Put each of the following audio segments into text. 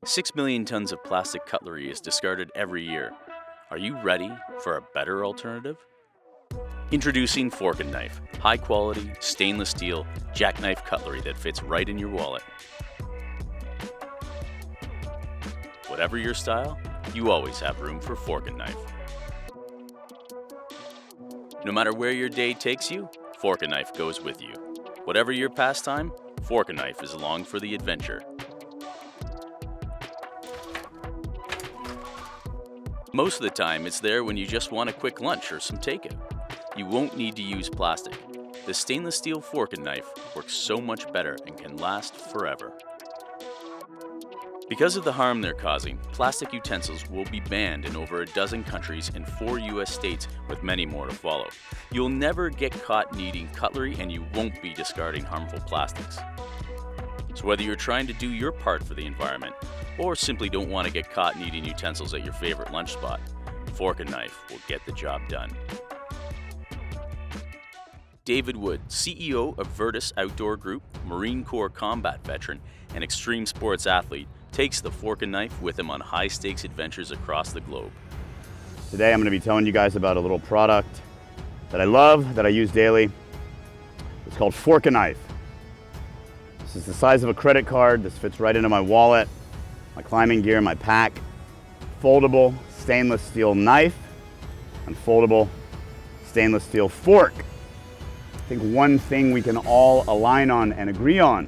6 million tons of plastic cutlery is discarded every year. Are you ready for a better alternative? Introducing Forkanife, high quality, stainless steel, jackknife cutlery that fits right in your wallet. Whatever your style, you always have room for Forkanife. No matter where your day takes you, Forkanife goes with you. Whatever your pastime, Forkanife is along for the adventure. Most of the time, it's there when you just want a quick lunch or some takeout. You won't need to use plastic. The stainless steel Forkanife works so much better and can last forever. Because of the harm they're causing, plastic utensils will be banned in over a dozen countries and 4 US states, with many more to follow. You'll never get caught needing cutlery, and you won't be discarding harmful plastics. So whether you're trying to do your part for the environment, or simply don't want to get caught needing utensils at your favorite lunch spot, Forkanife will get the job done. David Wood, CEO of Virtus Outdoor Group, Marine Corps combat veteran, and extreme sports athlete, takes the Forkanife with him on high-stakes adventures across the globe. Today I'm going to be telling you guys about a little product that I love, that I use daily. It's called Forkanife. This is the size of a credit card. This fits right into my wallet, my climbing gear, my pack. Foldable stainless steel knife and foldable stainless steel fork. I think one thing we can all align on and agree on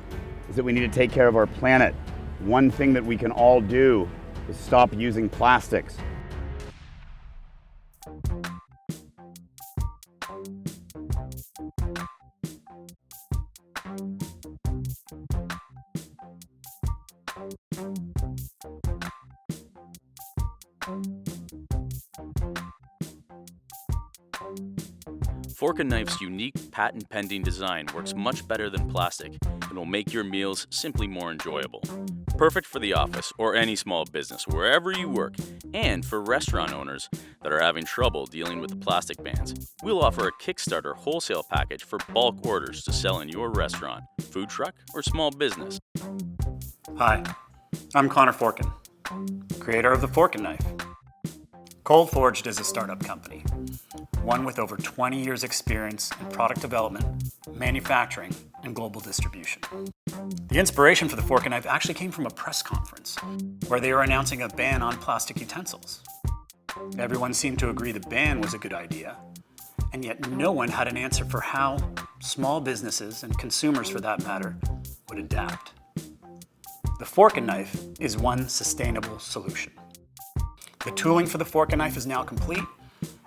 is that we need to take care of our planet. One thing that we can all do is stop using plastics. Forkanife's unique patent-pending design works much better than plastic and will make your meals simply more enjoyable. Perfect for the office or any small business wherever you work, and for restaurant owners that are having trouble dealing with the plastic bans. We'll offer a Kickstarter wholesale package for bulk orders to sell in your restaurant, food truck, or small business. Hi, I'm Connor Forkin, creator of the Forkanife. Cold4ged is a startup company, one with over 20 years experience in product development, manufacturing, and global distribution. The inspiration for the Forkanife actually came from a press conference where they were announcing a ban on plastic utensils. Everyone seemed to agree the ban was a good idea, and yet no one had an answer for how small businesses, and consumers for that matter, would adapt. The Forkanife is one sustainable solution. The tooling for the Forkanife is now complete,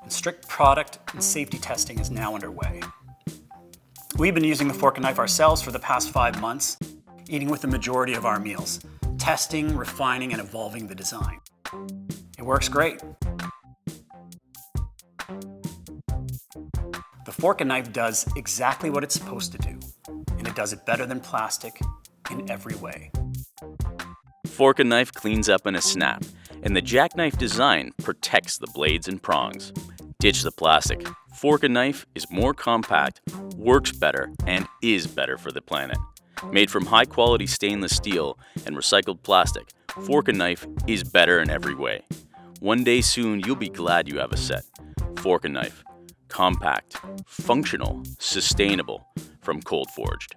and strict product and safety testing is now underway. We've been using the Forkanife ourselves for the past 5 months, eating with the majority of our meals, testing, refining, and evolving the design. It works great. The Forkanife does exactly what it's supposed to do, and it does it better than plastic in every way. Forkanife cleans up in a snap, and the jackknife design protects the blades and prongs. Ditch the plastic. Forkanife is more compact, works better, and is better for the planet. Made from high-quality stainless steel and recycled plastic, Forkanife is better in every way. One day soon, you'll be glad you have a set. Forkanife. Compact, functional, sustainable, from Cold4ged.